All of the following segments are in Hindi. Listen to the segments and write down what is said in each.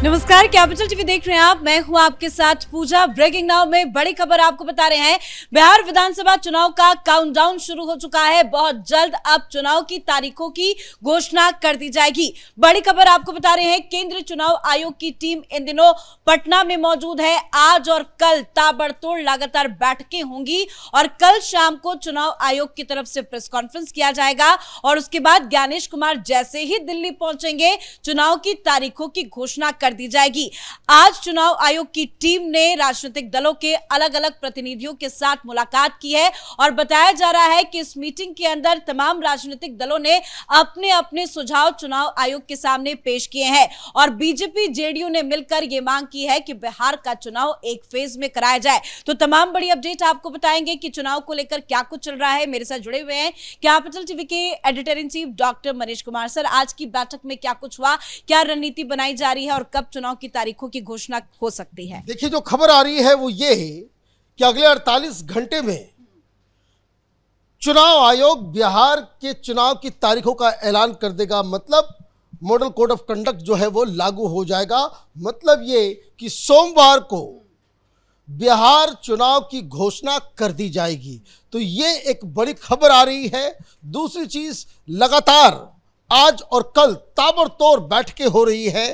नमस्कार, कैपिटल टीवी देख रहे हैं आप। मैं हूं आपके साथ पूजा। ब्रेकिंग नाउ में बड़ी खबर आपको बता रहे हैं। बिहार विधानसभा चुनाव का काउंटडाउन शुरू हो चुका है। बहुत जल्द अब चुनाव की तारीखों की घोषणा कर दी जाएगी। बड़ी खबर आपको बता रहे हैं, केंद्रीय चुनाव आयोग की टीम इन दिनों पटना में मौजूद है। आज और कल ताबड़तोड़ लगातार बैठकें होंगी और कल शाम को चुनाव आयोग की तरफ से प्रेस कॉन्फ्रेंस किया जाएगा और उसके बाद ज्ञानेश कुमार जैसे ही दिल्ली पहुंचेंगे, चुनाव की तारीखों की घोषणा कर दी जाएगी। आज चुनाव आयोग की टीम ने राजनीतिक दलों के अलग अलग प्रतिनिधियों के साथ मुलाकात की है और बताया जा रहा है कि इस मीटिंग के अंदर तमाम राजनीतिक दलों ने अपने अपने सुझाव चुनाव आयोग के सामने पेश किए हैं और बीजेपी जेडीयू ने मिलकर यह मांग की है कि बिहार का चुनाव एक फेज में कराया जाए। तो तमाम बड़ी अपडेट आपको बताएंगे कि चुनाव को लेकर क्या कुछ चल रहा है। मेरे साथ जुड़े हुए हैं कैपिटल टीवी के editor in chief doctor Manish Kumar. Sir, आज की बैठक में क्या कुछ हुआ, क्या रणनीति बनाई जा रही है और कब चुनाव की तारीखों की घोषणा हो सकती है? देखिए, जो खबर आ रही है वो ये है कि अगले 48 घंटे में चुनाव आयोग बिहार के चुनाव की तारीखों का ऐलान कर देगा। मतलब मॉडल कोड ऑफ कंडक्ट जो है वो लागू हो जाएगा। मतलब ये कि सोमवार को बिहार चुनाव की घोषणा कर दी जाएगी। तो ये एक बड़ी खबर आ रही है। दूसरी चीज, लगातार आज और कल ताबड़तोड़ बैठकें हो रही है।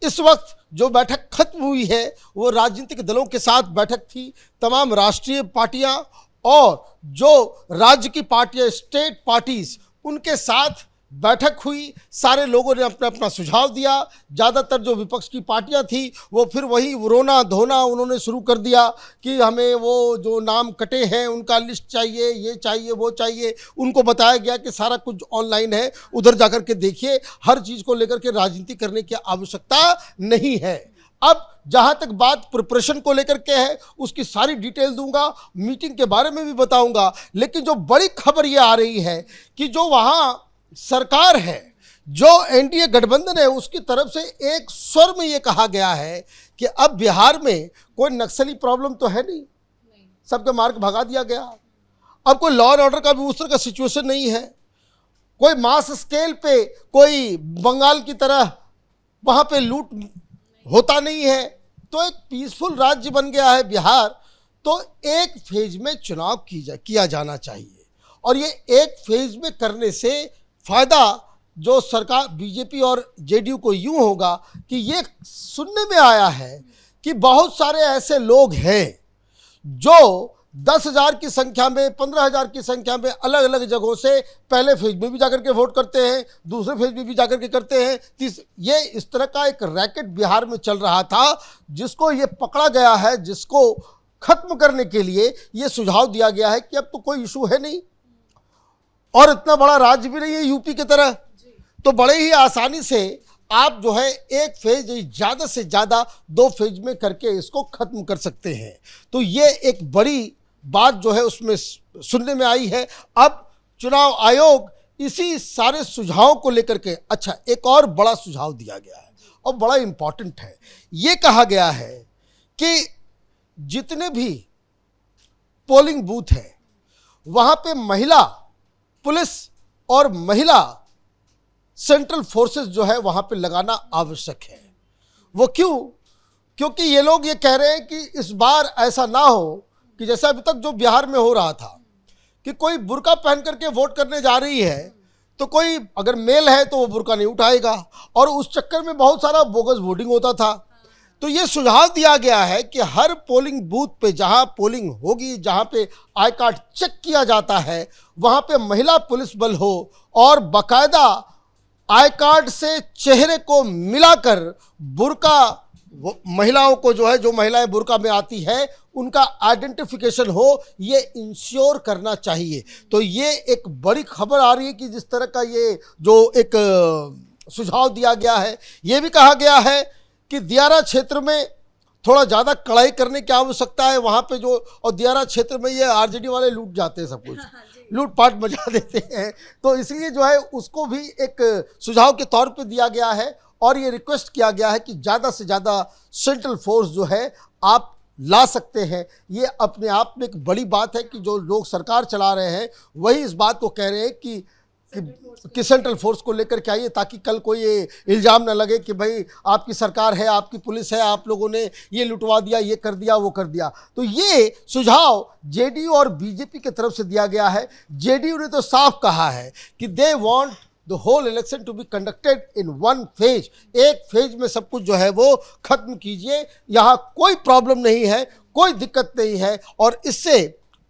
इस वक्त जो बैठक खत्म हुई है वो राजनीतिक दलों के साथ बैठक थी। तमाम राष्ट्रीय पार्टियां और जो राज्य की पार्टियां, स्टेट पार्टीज, उनके साथ बैठक हुई। सारे लोगों ने अपना अपना सुझाव दिया। ज़्यादातर जो विपक्ष की पार्टियां थी वो फिर वही रोना धोना उन्होंने शुरू कर दिया कि हमें वो जो नाम कटे हैं उनका लिस्ट चाहिए, ये चाहिए, वो चाहिए। उनको बताया गया कि सारा कुछ ऑनलाइन है, उधर जाकर के देखिए। हर चीज़ को लेकर के राजनीति करने की आवश्यकता नहीं है। अब जहाँ तक बात प्रिपरेशन को लेकर के है उसकी सारी डिटेल दूंगा, मीटिंग के बारे में भी बताऊंगा। लेकिन जो बड़ी खबर ये आ रही है कि जो वहाँ सरकार है, जो एनडीए गठबंधन है, उसकी तरफ से एक स्वर में ये कहा गया है कि अब बिहार में कोई नक्सली प्रॉब्लम तो है नहीं, सबके मार के भगा दिया गया। अब कोई लॉ एंड ऑर्डर का भी उस तरह का सिचुएशन नहीं है। कोई मास स्केल पे कोई बंगाल की तरह वहाँ पे लूट होता नहीं है। तो एक पीसफुल राज्य बन गया है बिहार। तो एक फेज में चुनाव किया जाना चाहिए और ये एक फेज में करने से फ़ायदा जो सरकार बीजेपी और जेडीयू को यूं होगा कि ये सुनने में आया है कि बहुत सारे ऐसे लोग हैं जो 10,000 की संख्या में, 15,000 की संख्या में अलग अलग जगहों से पहले फेज में भी जाकर के वोट करते हैं, दूसरे फेज में भी जाकर के करते हैं। ये इस तरह का एक रैकेट बिहार में चल रहा था जिसको ये पकड़ा गया है, जिसको खत्म करने के लिए ये सुझाव दिया गया है कि अब तो कोई इशू है नहीं और इतना बड़ा राज्य भी नहीं है यूपी की तरह। तो बड़े ही आसानी से आप जो है एक फेज, ज़्यादा से ज़्यादा 2 फेज में करके इसको ख़त्म कर सकते हैं। तो ये एक बड़ी बात जो है उसमें सुनने में आई है। अब चुनाव आयोग इसी सारे सुझावों को लेकर के, अच्छा, एक और बड़ा सुझाव दिया गया है और बड़ा इम्पॉर्टेंट है। ये कहा गया है कि जितने भी पोलिंग बूथ हैं वहाँ पे महिला पुलिस और महिला सेंट्रल फोर्सेस जो है वहाँ पे लगाना आवश्यक है। वो क्यों? क्योंकि ये लोग ये कह रहे हैं कि इस बार ऐसा ना हो कि जैसा अभी तक जो बिहार में हो रहा था कि कोई बुर्का पहन करके वोट करने जा रही है तो कोई अगर मेल है तो वो बुर्का नहीं उठाएगा और उस चक्कर में बहुत सारा बोगस वोटिंग होता था। तो ये सुझाव दिया गया है कि हर पोलिंग बूथ पे जहां पोलिंग होगी, जहां पे आई कार्ड चेक किया जाता है, वहां पे महिला पुलिस बल हो और बाकायदा आई कार्ड से चेहरे को मिलाकर बुर्का महिलाओं को जो है, जो महिलाएं बुर्का में आती है, उनका आइडेंटिफिकेशन हो, ये इंश्योर करना चाहिए। तो ये एक बड़ी खबर आ रही है कि जिस तरह का ये जो एक सुझाव दिया गया है, ये भी कहा गया है कि दियारा क्षेत्र में थोड़ा ज़्यादा कड़ाई करने की आवश्यकता है। वहाँ पे जो, और दियारा क्षेत्र में ये आरजेडी वाले लूट जाते हैं, सब कुछ लूटपाट मचा देते हैं। तो इसलिए जो है उसको भी एक सुझाव के तौर पे दिया गया है और ये रिक्वेस्ट किया गया है कि ज़्यादा से ज़्यादा सेंट्रल फोर्स जो है आप ला सकते हैं। ये अपने आप में एक बड़ी बात है कि जो लोग सरकार चला रहे हैं वही इस बात को कह रहे हैं कि कि सेंट्रल फोर्स को लेकर के आइए, ताकि कल कोई ये इल्ज़ाम ना लगे कि भाई आपकी सरकार है, आपकी पुलिस है, आप लोगों ने ये लुटवा दिया, ये कर दिया, वो कर दिया। तो ये सुझाव जेडीयू और बीजेपी की तरफ से दिया गया है। जेडीयू ने तो साफ कहा है कि they want the whole election to be conducted in one phase, एक फेज में सब कुछ जो है वो खत्म कीजिए, यहाँ कोई प्रॉब्लम नहीं है, कोई दिक्कत नहीं है, और इससे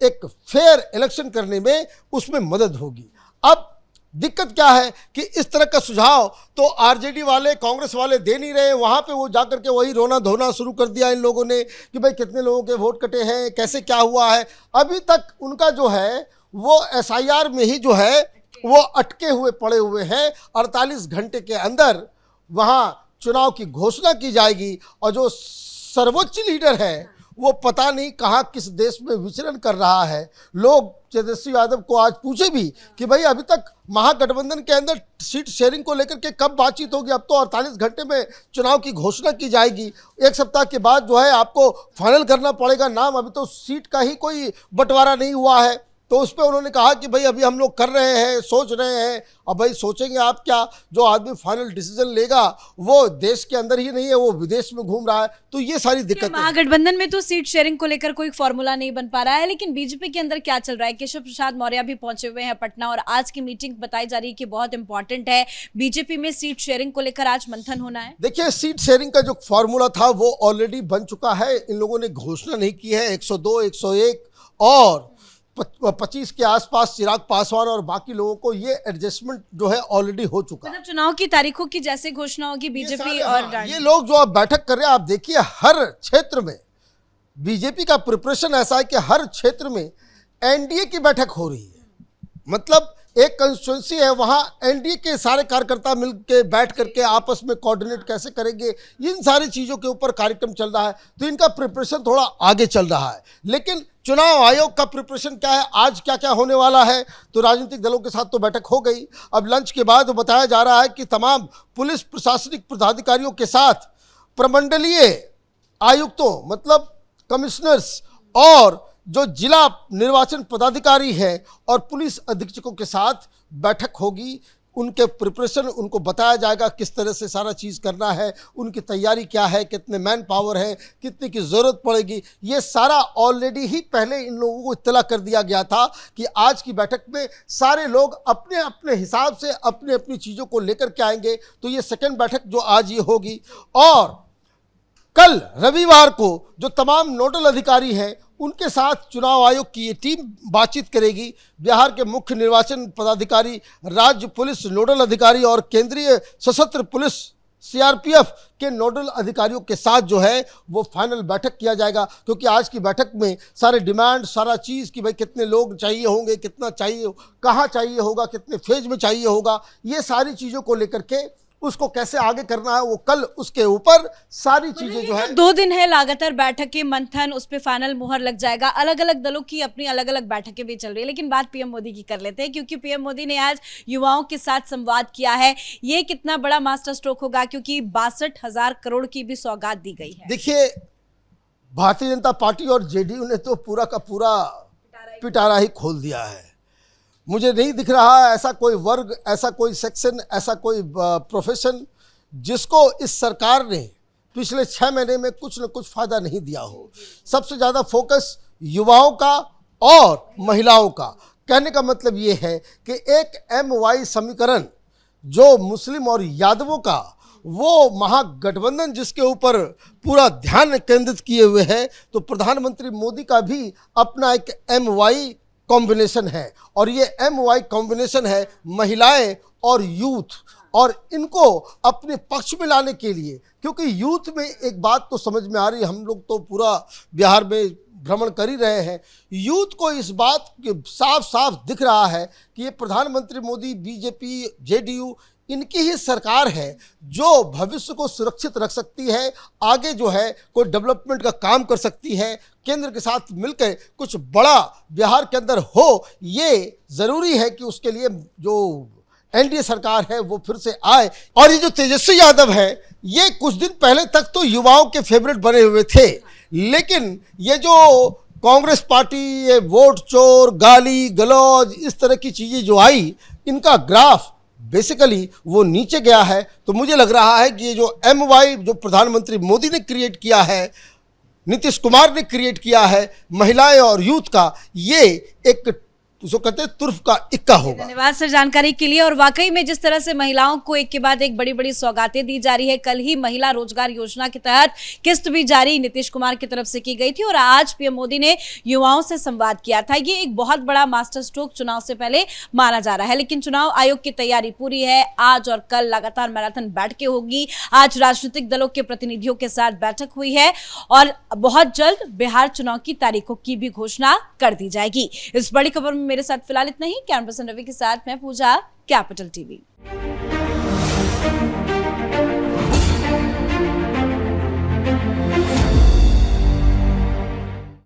एक फेयर इलेक्शन करने में उसमें मदद होगी। अब दिक्कत क्या है कि इस तरह का सुझाव तो आरजेडी वाले, कांग्रेस वाले दे नहीं रहे। वहाँ पे वो जाकर के वही रोना धोना शुरू कर दिया इन लोगों ने कि भाई कितने लोगों के वोट कटे हैं, कैसे क्या हुआ है। अभी तक उनका जो है वो एसआईआर में ही जो है वो अटके हुए पड़े हुए हैं। 48 घंटे के अंदर वहाँ चुनाव की घोषणा की जाएगी, और जो सर्वोच्च लीडर है वो पता नहीं कहाँ किस देश में विचरण कर रहा है। लोग तेजस्वी यादव को आज पूछे भी कि भाई अभी तक महागठबंधन के अंदर सीट शेयरिंग को लेकर के कब बातचीत होगी, अब तो 48 घंटे में चुनाव की घोषणा की जाएगी, एक सप्ताह के बाद जो है आपको फाइनल करना पड़ेगा नाम, अभी तो सीट का ही कोई बंटवारा नहीं हुआ है। तो उस पर उन्होंने कहा कि भाई अभी हम लोग कर रहे हैं, सोच रहे हैं। अब भाई सोचेंगे आप क्या, जो आदमी फाइनल डिसीजन लेगा वो देश के अंदर ही नहीं है, वो विदेश में घूम रहा है। तो ये सारी दिक्कत, महागठबंधन में तो सीट शेयरिंग को लेकर कोई फॉर्मूला नहीं बन पा रहा है, लेकिन बीजेपी के अंदर क्या चल रहा है? केशव प्रसाद मौर्य भी पहुंचे हुए हैं पटना, और आज की मीटिंग बताई जा रही है कि बहुत इंपॉर्टेंट है। बीजेपी में सीट शेयरिंग को लेकर आज मंथन होना है। देखिए, सीट शेयरिंग का जो फॉर्मूला था वो ऑलरेडी बन चुका है। इन लोगों ने घोषणा नहीं की है। 102, 101 और 25 के आसपास चिराग पासवान और बाकी लोगों को ये एडजस्टमेंट जो है ऑलरेडी हो चुका है। मतलब चुनाव की तारीखों की जैसे घोषणा होगी बीजेपी और ये लोग जो अब बैठक कर रहे हैं, आप देखिए हर क्षेत्र में बीजेपी का प्रिपरेशन ऐसा है कि हर क्षेत्र में एनडीए की बैठक हो रही है। मतलब एक कंस्टिट्यूंसी है, वहाँ एनडीए के सारे कार्यकर्ता मिल के बैठ करके आपस में कोऑर्डिनेट कैसे करेंगे, इन सारी चीज़ों के ऊपर कार्यक्रम चल रहा है। तो इनका प्रिपरेशन थोड़ा आगे चल रहा है। लेकिन चुनाव आयोग का प्रिपरेशन क्या है, आज क्या क्या होने वाला है? तो राजनीतिक दलों के साथ तो बैठक हो गई। अब लंच के बाद बताया जा रहा है कि तमाम पुलिस प्रशासनिक पदाधिकारियों के साथ प्रमंडलीय आयुक्तों, मतलब कमिश्नर्स, और जो जिला निर्वाचन पदाधिकारी है और पुलिस अधीक्षकों के साथ बैठक होगी। उनके प्रिपरेशन, उनको बताया जाएगा किस तरह से सारा चीज़ करना है, उनकी तैयारी क्या है, कितने मैन पावर है, कितने की ज़रूरत पड़ेगी। ये सारा ऑलरेडी ही पहले इन लोगों को इत्तला कर दिया गया था कि आज की बैठक में सारे लोग अपने अपने हिसाब से अपनी अपनी चीज़ों को लेकर के आएंगे। तो ये सेकेंड बैठक जो आज ये होगी, और कल रविवार को जो तमाम नोडल अधिकारी हैं उनके साथ चुनाव आयोग की ये टीम बातचीत करेगी। बिहार के मुख्य निर्वाचन पदाधिकारी, राज्य पुलिस नोडल अधिकारी और केंद्रीय सशस्त्र पुलिस सीआरपीएफ के नोडल अधिकारियों के साथ जो है वो फाइनल बैठक किया जाएगा। क्योंकि आज की बैठक में सारे डिमांड, सारा चीज़ कि भाई कितने लोग चाहिए होंगे, कितना चाहिए, कहाँ चाहिए होगा, कितने फेज में चाहिए होगा, ये सारी चीज़ों को लेकर के उसको कैसे आगे करना है, वो कल उसके ऊपर सारी चीजें जो है। 2 दिन है लगातार बैठकें, मंथन, उस पे फाइनल मुहर लग जाएगा। अलग अलग दलों की अपनी अलग अलग बैठकें भी चल रही है। लेकिन बात पीएम मोदी की कर लेते हैं, क्योंकि पीएम मोदी ने आज युवाओं के साथ संवाद किया है। ये कितना बड़ा मास्टर स्ट्रोक होगा, क्योंकि 62,000 करोड़ की भी सौगात दी गई है। देखिए, भारतीय जनता पार्टी और जेडीयू ने तो पूरा का पूरा पिटारा ही खोल दिया है। मुझे नहीं दिख रहा ऐसा कोई वर्ग, ऐसा कोई सेक्शन, ऐसा कोई प्रोफेशन जिसको इस सरकार ने पिछले 6 महीने में कुछ न कुछ फ़ायदा नहीं दिया हो। सबसे ज़्यादा फोकस युवाओं का और महिलाओं का। कहने का मतलब ये है कि एक MY समीकरण जो मुस्लिम और यादवों का, वो महागठबंधन जिसके ऊपर पूरा ध्यान केंद्रित किए हुए है, तो प्रधानमंत्री मोदी का भी अपना एक MY कॉम्बिनेशन है। और ये MY कॉम्बिनेशन है महिलाएं और यूथ, और इनको अपने पक्ष में लाने के लिए। क्योंकि यूथ में एक बात तो समझ में आ रही है, हम लोग तो पूरा बिहार में भ्रमण कर ही रहे हैं, यूथ को इस बात के साफ साफ दिख रहा है कि ये प्रधानमंत्री मोदी, बीजेपी, जेडीयू, इनकी ही सरकार है जो भविष्य को सुरक्षित रख सकती है, आगे जो है कोई डेवलपमेंट का काम कर सकती है, केंद्र के साथ मिलकर कुछ बड़ा बिहार के अंदर हो। ये ज़रूरी है कि उसके लिए जो एनडीए सरकार है वो फिर से आए। और ये जो तेजस्वी यादव है, ये कुछ दिन पहले तक तो युवाओं के फेवरेट बने हुए थे, लेकिन ये जो कांग्रेस पार्टी, ये वोट चोर, गाली गलौज, इस तरह की चीज़ें जो आई, इनका ग्राफ बेसिकली वो नीचे गया है। तो मुझे लग रहा है कि ये जो MY जो प्रधानमंत्री मोदी ने क्रिएट किया है, नीतीश कुमार ने क्रिएट किया है महिलाएं और यूथ का, ये एक उसको कहते हैं तुर्फ का इक्का होगा। धन्यवाद सर जानकारी के लिए। और वाकई में जिस तरह से महिलाओं को एक के बाद एक बड़ी बड़ी सौगातें दी जा रही है, कल ही महिला रोजगार योजना के तहत किस्त भी जारी नीतीश कुमार की तरफ से की गई थी और आज पीएम मोदी ने युवाओं से संवाद किया था। ये एक बहुत बड़ा मास्टर स्ट्रोक चुनाव से पहले माना जा रहा है, लेकिन चुनाव आयोग की तैयारी पूरी है। आज और कल लगातार मैराथन बैठकें होगी। आज राजनीतिक दलों के प्रतिनिधियों के साथ बैठक हुई है और बहुत जल्द बिहार चुनाव की तारीखों की भी घोषणा कर दी जाएगी। इस बड़ी खबर में मेरे साथ फिलहाल इतना ही। कैमरा पर्सन रवि के साथ मैं पूजा, कैपिटल टीवी।